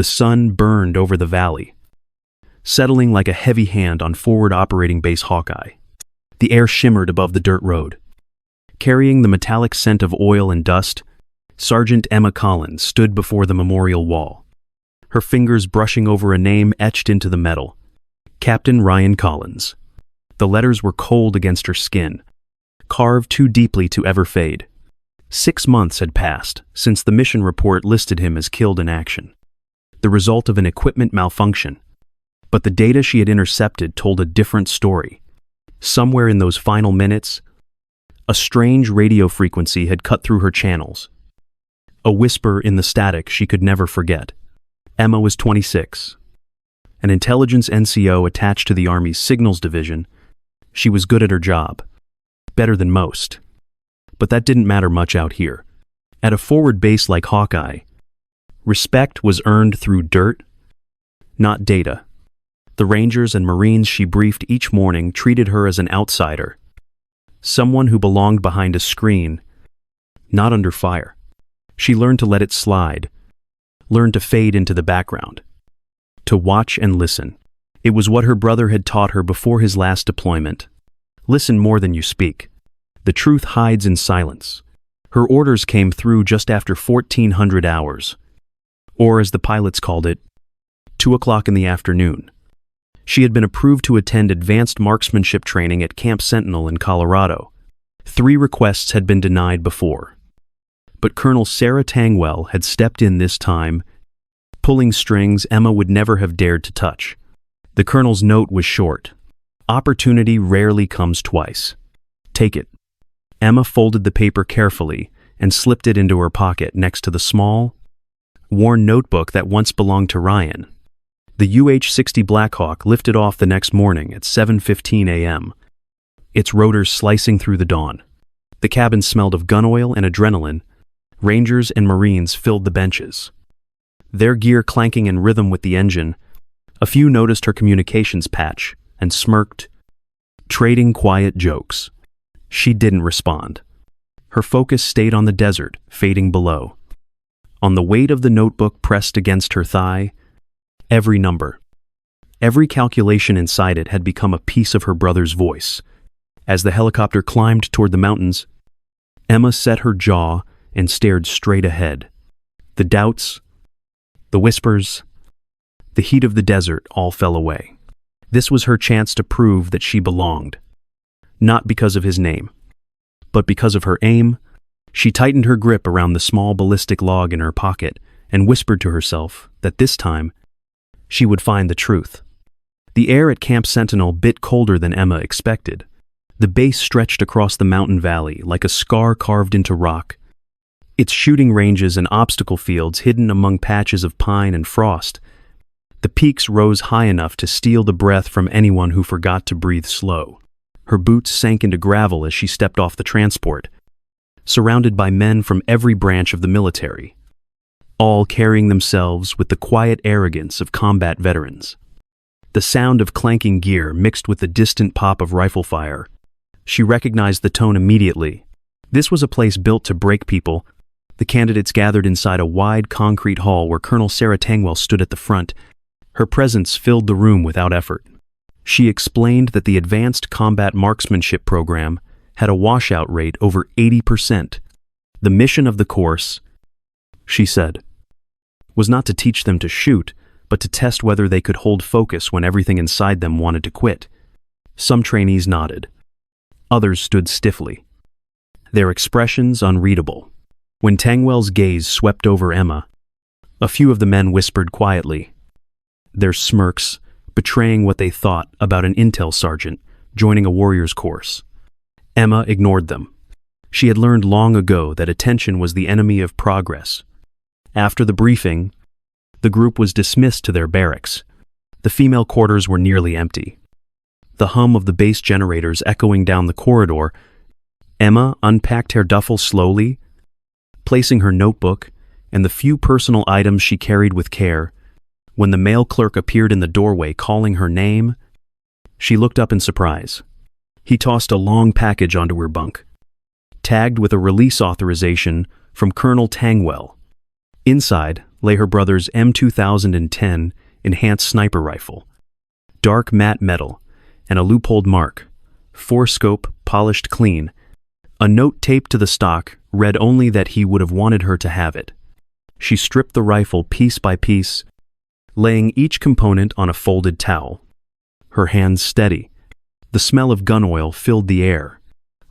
The sun burned over the valley, settling like a heavy hand on forward operating base Hawkeye. The air shimmered above the dirt road. Carrying the metallic scent of oil and dust, Sergeant Emma Collins stood before the memorial wall, her fingers brushing over a name etched into the metal. Captain Ryan Collins. The letters were cold against her skin, carved too deeply to ever fade. 6 months had passed since the mission report listed him as killed in action, the result of an equipment malfunction. But the data she had intercepted told a different story. Somewhere in those final minutes, a strange radio frequency had cut through her channels. A whisper in the static she could never forget. Emma was 26. An intelligence NCO attached to the Army's Signals Division. She was good at her job. Better than most. But that didn't matter much out here. At a forward base like Hawkeye, respect was earned through dirt, not data. The Rangers and Marines she briefed each morning treated her as an outsider, someone who belonged behind a screen, not under fire. She learned to let it slide, learned to fade into the background, to watch and listen. It was what her brother had taught her before his last deployment. Listen more than you speak. The truth hides in silence. Her orders came through just after 1400 hours, or as the pilots called it, 2 o'clock in the afternoon. She had been approved to attend advanced marksmanship training at Camp Sentinel in Colorado. 3 requests had been denied before. But Colonel Sarah Tangwell had stepped in this time, pulling strings Emma would never have dared to touch. The colonel's note was short. Opportunity rarely comes twice. Take it. Emma folded the paper carefully and slipped it into her pocket next to the small, worn notebook that once belonged to Ryan. The UH-60 Blackhawk lifted off the next morning at 7:15 a.m., its rotors slicing through the dawn. The cabin smelled of gun oil and adrenaline. Rangers and Marines filled the benches, their gear clanking in rhythm with the engine. A few noticed her communications patch and smirked, trading quiet jokes. She didn't respond. Her focus stayed on the desert, fading below. On the weight of the notebook pressed against her thigh, every number, every calculation inside it had become a piece of her brother's voice. As the helicopter climbed toward the mountains, Emma set her jaw and stared straight ahead. The doubts, the whispers, the heat of the desert all fell away. This was her chance to prove that she belonged. Not because of his name, but because of her aim. She tightened her grip around the small ballistic log in her pocket and whispered to herself that this time she would find the truth. The air at Camp Sentinel bit colder than Emma expected. The base stretched across the mountain valley like a scar carved into rock, its shooting ranges and obstacle fields hidden among patches of pine and frost. The peaks rose high enough to steal the breath from anyone who forgot to breathe slow. Her boots sank into gravel as she stepped off the transport, surrounded by men from every branch of the military, all carrying themselves with the quiet arrogance of combat veterans. The sound of clanking gear mixed with the distant pop of rifle fire. She recognized the tone immediately. This was a place built to break people. The candidates gathered inside a wide concrete hall where Colonel Sarah Tangwell stood at the front. Her presence filled the room without effort. She explained that the Advanced Combat Marksmanship program had a washout rate over 80%. The mission of the course, she said, was not to teach them to shoot, but to test whether they could hold focus when everything inside them wanted to quit. Some trainees nodded. Others stood stiffly, their expressions unreadable. When Tangwell's gaze swept over Emma, a few of the men whispered quietly, their smirks betraying what they thought about an intel sergeant joining a warrior's course. Emma ignored them. She had learned long ago that attention was the enemy of progress. After the briefing, the group was dismissed to their barracks. The female quarters were nearly empty. The hum of the base generators echoing down the corridor. Emma unpacked her duffel slowly, placing her notebook and the few personal items she carried with care. When the male clerk appeared in the doorway calling her name, she looked up in surprise. He tossed a long package onto her bunk, tagged with a release authorization from Colonel Tangwell. Inside, lay her brother's M2010 enhanced sniper rifle. Dark matte metal, and a loopholed mark. 4-scope, polished clean. A note taped to the stock read only that he would have wanted her to have it. She stripped the rifle piece by piece, laying each component on a folded towel. Her hands steady. The smell of gun oil filled the air.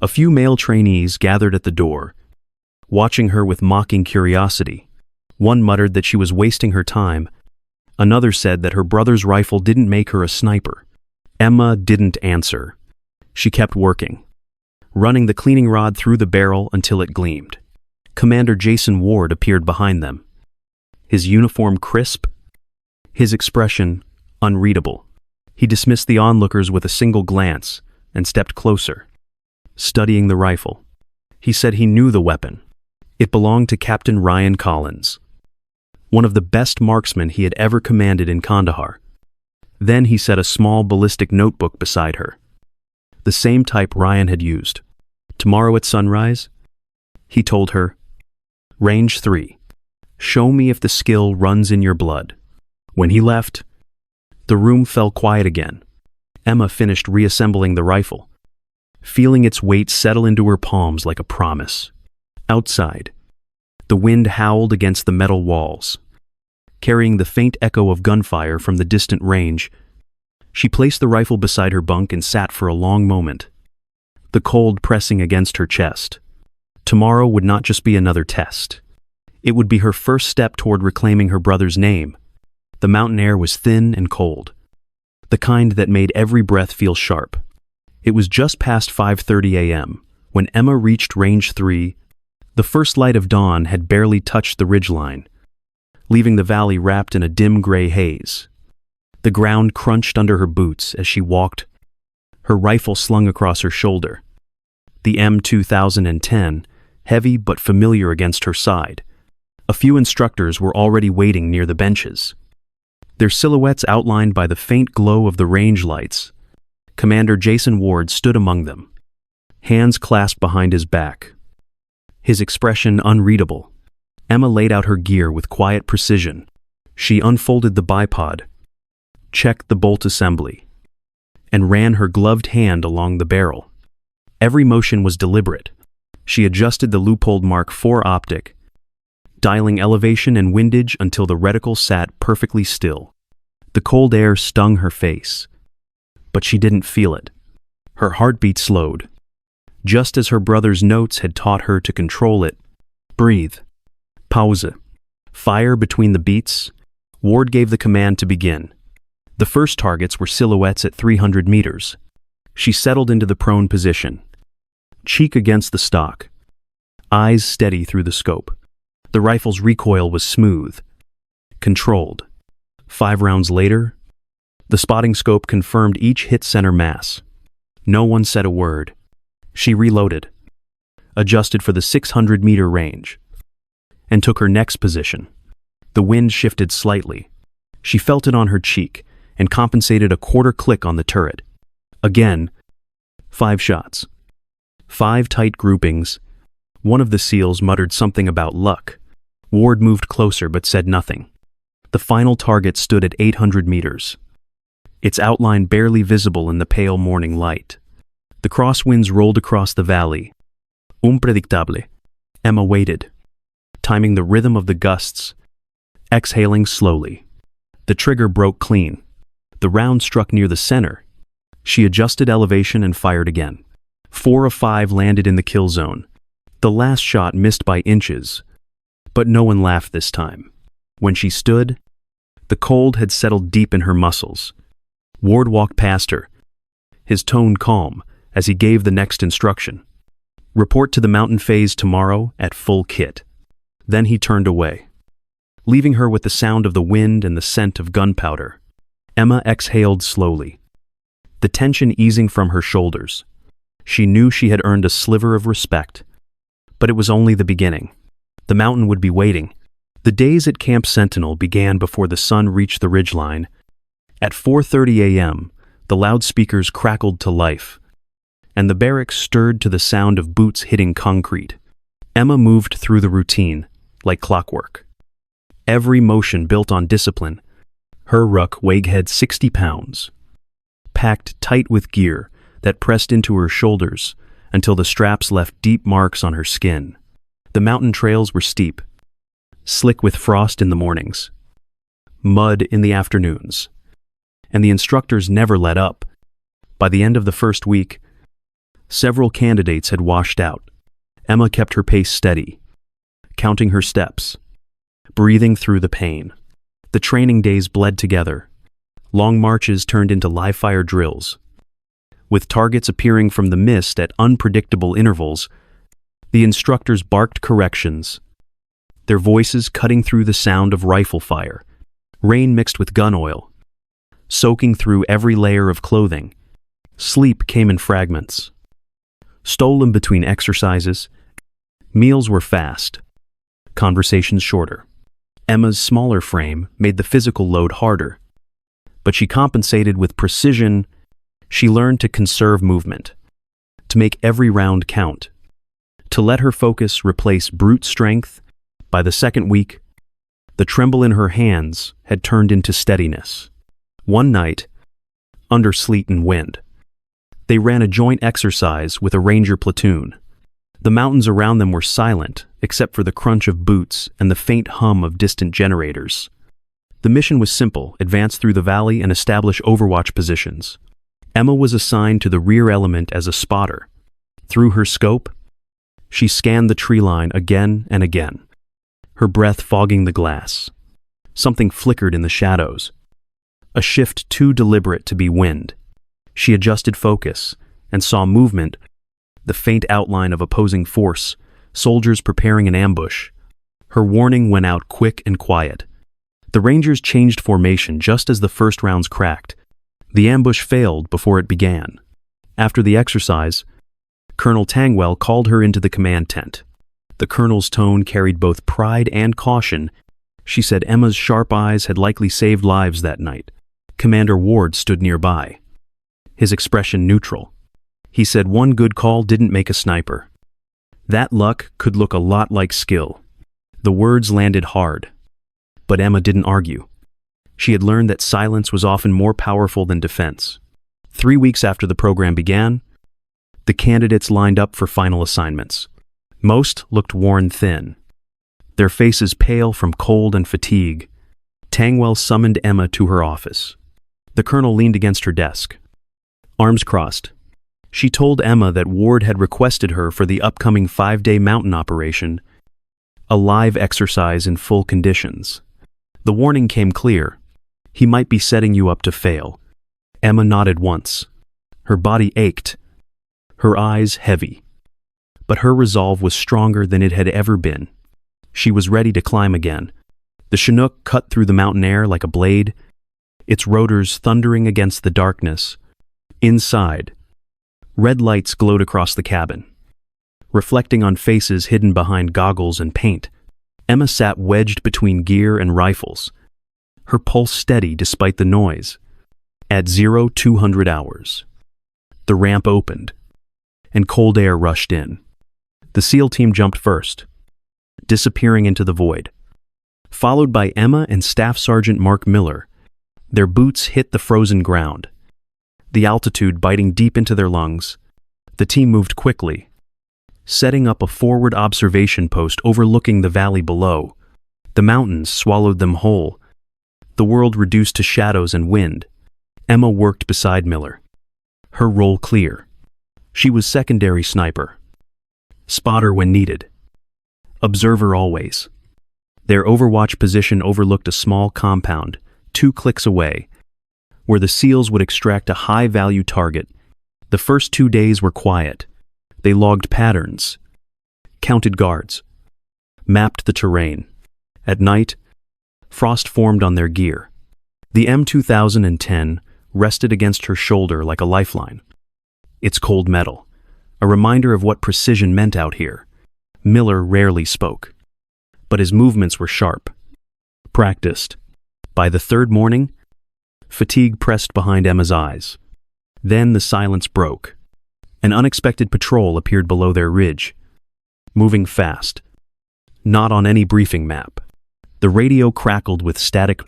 A few male trainees gathered at the door, watching her with mocking curiosity. One muttered that she was wasting her time. Another said that her brother's rifle didn't make her a sniper. Emma didn't answer. She kept working, running the cleaning rod through the barrel until it gleamed. Commander Jason Ward appeared behind them. His uniform crisp, his expression unreadable. He dismissed the onlookers with a single glance and stepped closer, studying the rifle. He said he knew the weapon. It belonged to Captain Ryan Collins, one of the best marksmen he had ever commanded in Kandahar. Then he set a small ballistic notebook beside her, the same type Ryan had used. Tomorrow at sunrise, he told her, Range 3. Show me if the skill runs in your blood. When he left, the room fell quiet again. Emma finished reassembling the rifle, feeling its weight settle into her palms like a promise. Outside, the wind howled against the metal walls, carrying the faint echo of gunfire from the distant range. She placed the rifle beside her bunk and sat for a long moment, the cold pressing against her chest. Tomorrow would not just be another test. It would be her first step toward reclaiming her brother's name. The mountain air was thin and cold, the kind that made every breath feel sharp. It was just past 5:30 a.m. when Emma reached Range 3. The first light of dawn had barely touched the ridgeline, leaving the valley wrapped in a dim gray haze. The ground crunched under her boots as she walked, her rifle slung across her shoulder. The M2010, heavy but familiar against her side. A few instructors were already waiting near the benches, their silhouettes outlined by the faint glow of the range lights. Commander Jason Ward stood among them, hands clasped behind his back, his expression unreadable. Emma laid out her gear with quiet precision. She unfolded the bipod, checked the bolt assembly, and ran her gloved hand along the barrel. Every motion was deliberate. She adjusted the loopholed Mark IV optic, dialing elevation and windage until the reticle sat perfectly still. The cold air stung her face, but she didn't feel it. Her heartbeat slowed, just as her brother's notes had taught her to control it. Breathe. Pause. Fire between the beats. Ward gave the command to begin. The first targets were silhouettes at 300 meters. She settled into the prone position, cheek against the stock, eyes steady through the scope. The rifle's recoil was smooth, controlled. 5 rounds later, the spotting scope confirmed each hit center mass. No one said a word. She reloaded, adjusted for the 600-meter range, and took her next position. The wind shifted slightly. She felt it on her cheek and compensated a quarter click on the turret. Again, 5 shots. 5 tight groupings. One of the SEALs muttered something about luck. Ward moved closer but said nothing. The final target stood at 800 meters, its outline barely visible in the pale morning light. The crosswinds rolled across the valley. Unpredictable. Emma waited, timing the rhythm of the gusts, exhaling slowly. The trigger broke clean. The round struck near the center. She adjusted elevation and fired again. 4 of 5 landed in the kill zone. The last shot missed by inches, but no one laughed this time. When she stood, the cold had settled deep in her muscles. Ward walked past her, his tone calm as he gave the next instruction. Report to the mountain phase tomorrow at full kit. Then he turned away, leaving her with the sound of the wind and the scent of gunpowder. Emma exhaled slowly, the tension easing from her shoulders. She knew she had earned a sliver of respect, but it was only the beginning. The mountain would be waiting. The days at Camp Sentinel began before the sun reached the ridgeline. At 4:30 a.m., the loudspeakers crackled to life, and the barracks stirred to the sound of boots hitting concrete. Emma moved through the routine, like clockwork. every motion built on discipline. Her ruck weighed 60 pounds, packed tight with gear that pressed into her shoulders until the straps left deep marks on her skin. The mountain trails were steep, slick with frost in the mornings, mud in the afternoons, and the instructors never let up. By the end of the first week, several candidates had washed out. Emma kept her pace steady, counting her steps, breathing through the pain. The training days bled together. Long marches turned into live-fire drills, with targets appearing from the mist at unpredictable intervals. The instructors barked corrections, their voices cutting through the sound of rifle fire. Rain mixed with gun oil, soaking through every layer of clothing. Sleep came in fragments, stolen between exercises. Meals were fast, conversations shorter. Emma's smaller frame made the physical load harder, but she compensated with precision. She learned to conserve movement, to make every round count, to let her focus replace brute strength. By the second week, the tremble in her hands had turned into steadiness. One night, under sleet and wind, they ran a joint exercise with a ranger platoon. The mountains around them were silent, except for the crunch of boots and the faint hum of distant generators. The mission was simple: advance through the valley and establish overwatch positions. Emma was assigned to the rear element as a spotter. Through her scope, she scanned the tree line again and again, her breath fogging the glass. Something flickered in the shadows, a shift too deliberate to be wind. She adjusted focus and saw movement, the faint outline of opposing force, soldiers preparing an ambush. Her warning went out quick and quiet. The Rangers changed formation just as the first rounds cracked. The ambush failed before it began. After the exercise, Colonel Tangwell called her into the command tent. The colonel's tone carried both pride and caution. She said Emma's sharp eyes had likely saved lives that night. Commander Ward stood nearby, his expression neutral. He said one good call didn't make a sniper. That luck could look a lot like skill. The words landed hard, but Emma didn't argue. She had learned that silence was often more powerful than defense. 3 weeks after the program began, the candidates lined up for final assignments. Most looked worn thin, their faces pale from cold and fatigue. Tangwell summoned Emma to her office. The colonel leaned against her desk, arms crossed. She told Emma that Ward had requested her for the upcoming 5-day mountain operation, a live exercise in full conditions. The warning came clear: he might be setting you up to fail. Emma nodded once. Her body ached, her eyes heavy, but her resolve was stronger than it had ever been. She was ready to climb again. The Chinook cut through the mountain air like a blade, its rotors thundering against the darkness. Inside, red lights glowed across the cabin, reflecting on faces hidden behind goggles and paint. Emma sat wedged between gear and rifles, her pulse steady despite the noise. At 0200 hours, the ramp opened, and cold air rushed in. The SEAL team jumped first, disappearing into the void, followed by Emma and Staff Sergeant Mark Miller. Their boots hit the frozen ground, the altitude biting deep into their lungs. The team moved quickly, setting up a forward observation post overlooking the valley below. The mountains swallowed them whole, the world reduced to shadows and wind. Emma worked beside Miller, her role clear. She was secondary sniper, spotter when needed, observer always. Their overwatch position overlooked a small compound 2 clicks away, where the SEALs would extract a high-value target. The first 2 days were quiet. They logged patterns, counted guards, mapped the terrain. At night, frost formed on their gear. The M2010 rested against her shoulder like a lifeline. Its cold metal, a reminder of what precision meant out here. Miller rarely spoke, but his movements were sharp, practiced. By the third morning, fatigue pressed behind Emma's eyes. Then the silence broke. An unexpected patrol appeared below their ridge, moving fast, not on any briefing map. The radio crackled with static,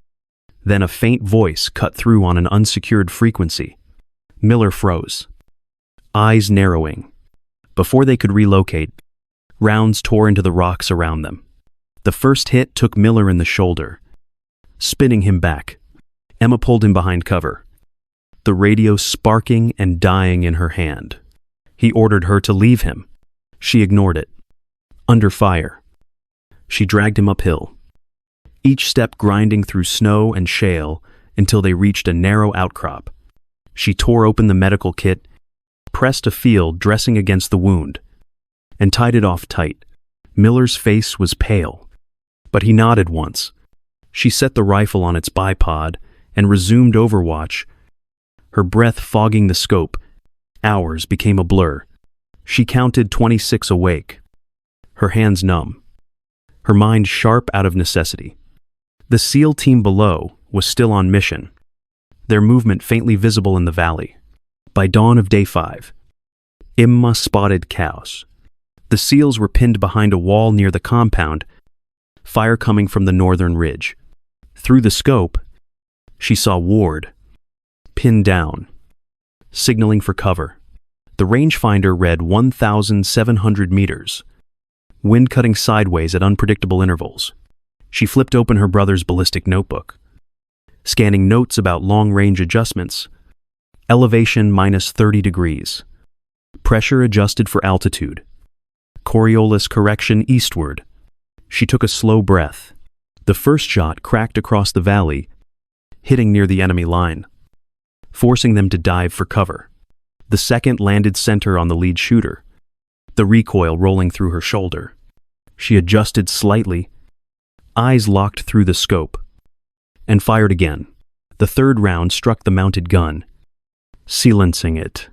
then a faint voice cut through on an unsecured frequency. Miller froze, eyes narrowing. Before they could relocate, rounds tore into the rocks around them. The first hit took Miller in the shoulder, spinning him back. Emma pulled him behind cover, the radio sparking and dying in her hand. He ordered her to leave him. She ignored it. Under fire, she dragged him uphill, each step grinding through snow and shale until they reached a narrow outcrop. She tore open the medical kit, pressed a field dressing against the wound, and tied it off tight. Miller's face was pale, but he nodded once. She set the rifle on its bipod and resumed overwatch, her breath fogging the scope. Hours became a blur. She counted 26 awake, her hands numb, her mind sharp out of necessity. The SEAL team below was still on mission, their movement faintly visible in the valley. By dawn of day 5, Emma spotted cows. The SEALs were pinned behind a wall near the compound, fire coming from the northern ridge. Through the scope, she saw Ward, pinned down, signaling for cover. The rangefinder read 1,700 meters, wind cutting sideways at unpredictable intervals. She flipped open her brother's ballistic notebook, scanning notes about long-range adjustments. Elevation minus 30 degrees. Pressure adjusted for altitude. Coriolis correction eastward. She took a slow breath. The first shot cracked across the valley, hitting near the enemy line, forcing them to dive for cover. The second landed center on the lead shooter, the recoil rolling through her shoulder. She adjusted slightly, eyes locked through the scope, and fired again. The third round struck the mounted gun, silencing it.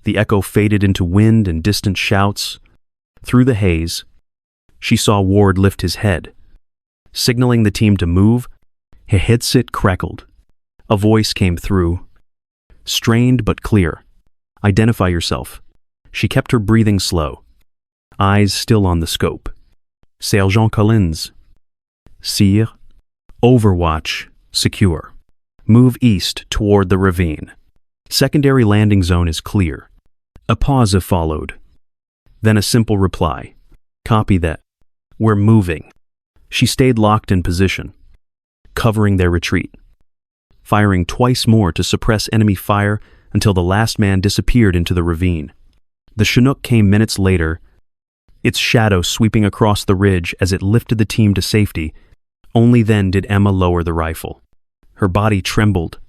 The echo faded into wind and distant shouts. Through the haze, she saw Ward lift his head, signaling the team to move. His headset crackled. A voice came through, strained but clear. "Identify yourself." She kept her breathing slow, eyes still on the scope. "Sergeant Collins." "Sire." "Overwatch, secure. Move east toward the ravine. Secondary landing zone is clear." A pause followed, then a simple reply. "Copy that. We're moving." She stayed locked in position, covering their retreat, firing twice more to suppress enemy fire until the last man disappeared into the ravine. The Chinook came minutes later, its shadow sweeping across the ridge as it lifted the team to safety. Only then did Emma lower the rifle. Her body trembled,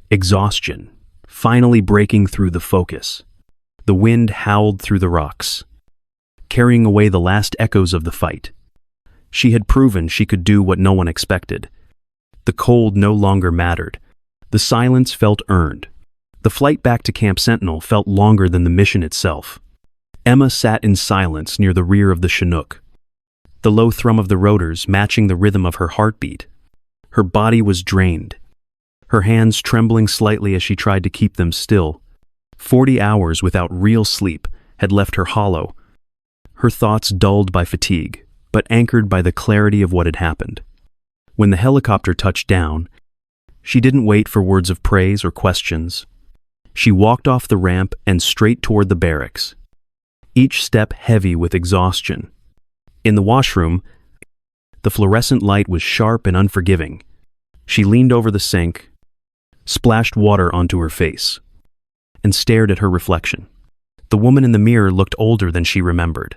exhaustion finally breaking through the focus. The wind howled through the rocks, carrying away the last echoes of the fight. She had proven she could do what no one expected. The cold no longer mattered. The silence felt earned. The flight back to Camp Sentinel felt longer than the mission itself. Emma sat in silence near the rear of the Chinook, the low thrum of the rotors matching the rhythm of her heartbeat. Her body was drained, her hands trembling slightly as she tried to keep them still. 40 hours without real sleep had left her hollow, her thoughts dulled by fatigue, but anchored by the clarity of what had happened. When the helicopter touched down, she didn't wait for words of praise or questions. She walked off the ramp and straight toward the barracks, each step heavy with exhaustion. In the washroom, the fluorescent light was sharp and unforgiving. She leaned over the sink, splashed water onto her face, and stared at her reflection. The woman in the mirror looked older than she remembered.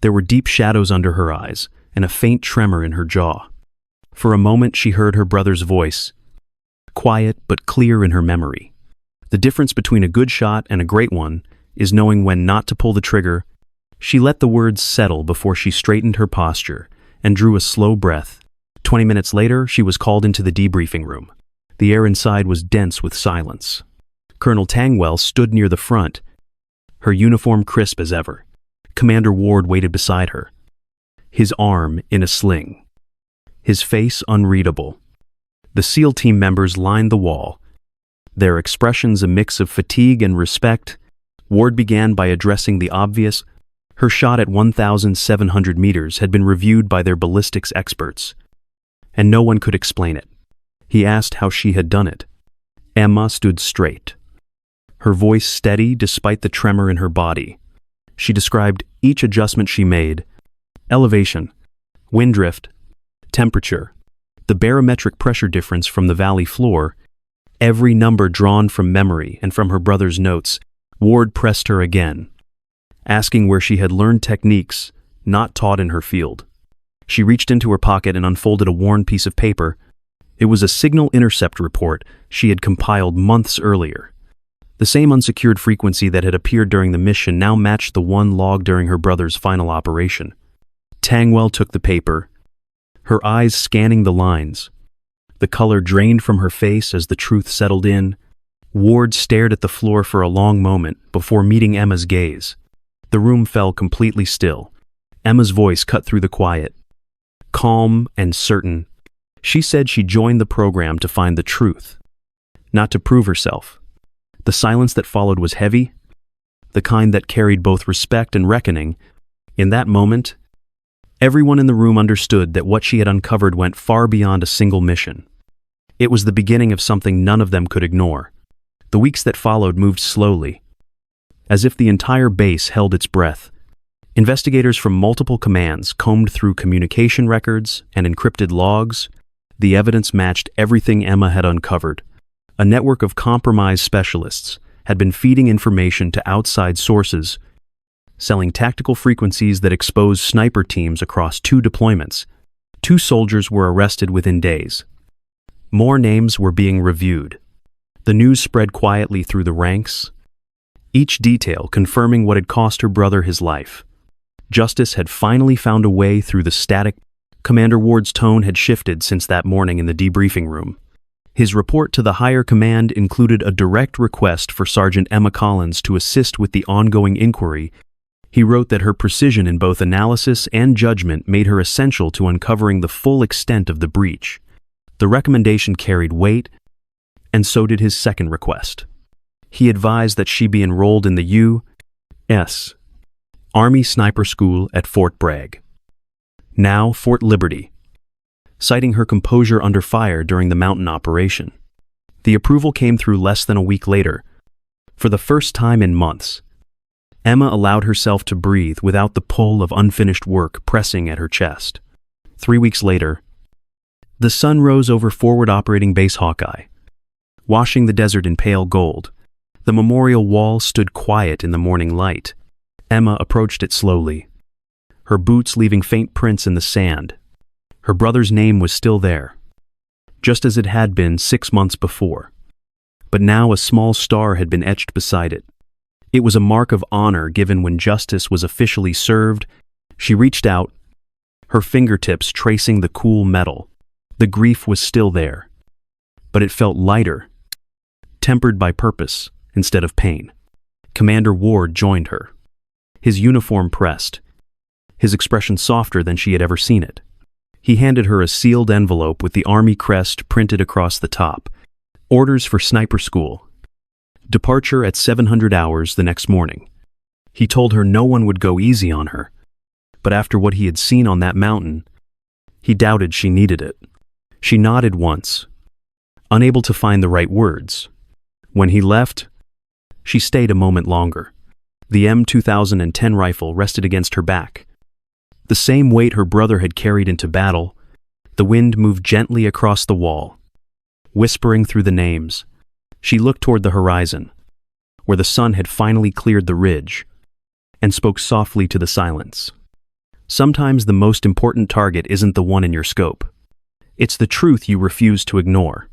There were deep shadows under her eyes and a faint tremor in her jaw. For a moment she heard her brother's voice, quiet but clear in her memory. The difference between a good shot and a great one is knowing when not to pull the trigger. She let the words settle before she straightened her posture and drew a slow breath. 20 minutes later, she was called into the debriefing room. The air inside was dense with silence. Colonel Tangwell stood near the front, her uniform crisp as ever. Commander Ward waited beside her, his arm in a sling, his face unreadable. The SEAL team members lined the wall, their expressions a mix of fatigue and respect. Ward began by addressing the obvious. Her shot at 1,700 meters had been reviewed by their ballistics experts. and no one could explain it. He asked how she had done it. Emma stood straight, her voice steady despite the tremor in her body. She described each adjustment she made: elevation, wind drift, temperature, the barometric pressure difference from the valley floor, every number drawn from memory and from her brother's notes. Ward pressed her again, asking where she had learned techniques not taught in her field. She reached into her pocket and unfolded a worn piece of paper. It was a signal intercept report she had compiled months earlier. The same unsecured frequency that had appeared during the mission now matched the one logged during her brother's final operation. Tangwell took the paper, her eyes scanning the lines. The color drained from her face as the truth settled in. Ward stared at the floor for a long moment before meeting Emma's gaze. The room fell completely still. Emma's voice cut through the quiet. Calm and certain, she said she joined the program to find the truth, not to prove herself. The silence that followed was heavy, the kind that carried both respect and reckoning. In that moment, everyone in the room understood that what she had uncovered went far beyond a single mission. It was the beginning of something none of them could ignore. The weeks that followed moved slowly, as if the entire base held its breath. Investigators from multiple commands combed through communication records and encrypted logs. The evidence matched everything Emma had uncovered. A network of compromised specialists had been feeding information to outside sources, selling tactical frequencies that exposed sniper teams across 2 deployments. 2 soldiers were arrested within days. More names were being reviewed. The news spread quietly through the ranks, each detail confirming what had cost her brother his life. Justice had finally found a way through the static. Commander Ward's tone had shifted since that morning in the debriefing room. His report to the higher command included a direct request for Sergeant Emma Collins to assist with the ongoing inquiry. He wrote that her precision in both analysis and judgment made her essential to uncovering the full extent of the breach. The recommendation carried weight, and so did his second request. He advised that she be enrolled in the U.S. Army Sniper School at Fort Bragg, now Fort Liberty, citing her composure under fire during the mountain operation. The approval came through less than a week later. For the first time in months, Emma allowed herself to breathe without the pull of unfinished work pressing at her chest. 3 weeks later, the sun rose over Forward Operating Base Hawkeye, washing the desert in pale gold. The memorial wall stood quiet in the morning light. Emma approached it slowly, her boots leaving faint prints in the sand. Her brother's name was still there, just as it had been 6 months before. But now a small star had been etched beside it. It was a mark of honor given when justice was officially served. She reached out, her fingertips tracing the cool metal. The grief was still there, but it felt lighter, tempered by purpose instead of pain. Commander Ward joined her, his uniform pressed, his expression softer than she had ever seen it. He handed her a sealed envelope with the Army crest printed across the top. Orders for sniper school. Departure at 700 hours the next morning. He told her no one would go easy on her, but after what he had seen on that mountain, he doubted she needed it. She nodded once, unable to find the right words. When he left, she stayed a moment longer. The M2010 rifle rested against her back. The same weight her brother had carried into battle. The wind moved gently across the wall, whispering through the names. She looked toward the horizon, where the sun had finally cleared the ridge, and spoke softly to the silence. Sometimes the most important target isn't the one in your scope. It's the truth you refuse to ignore.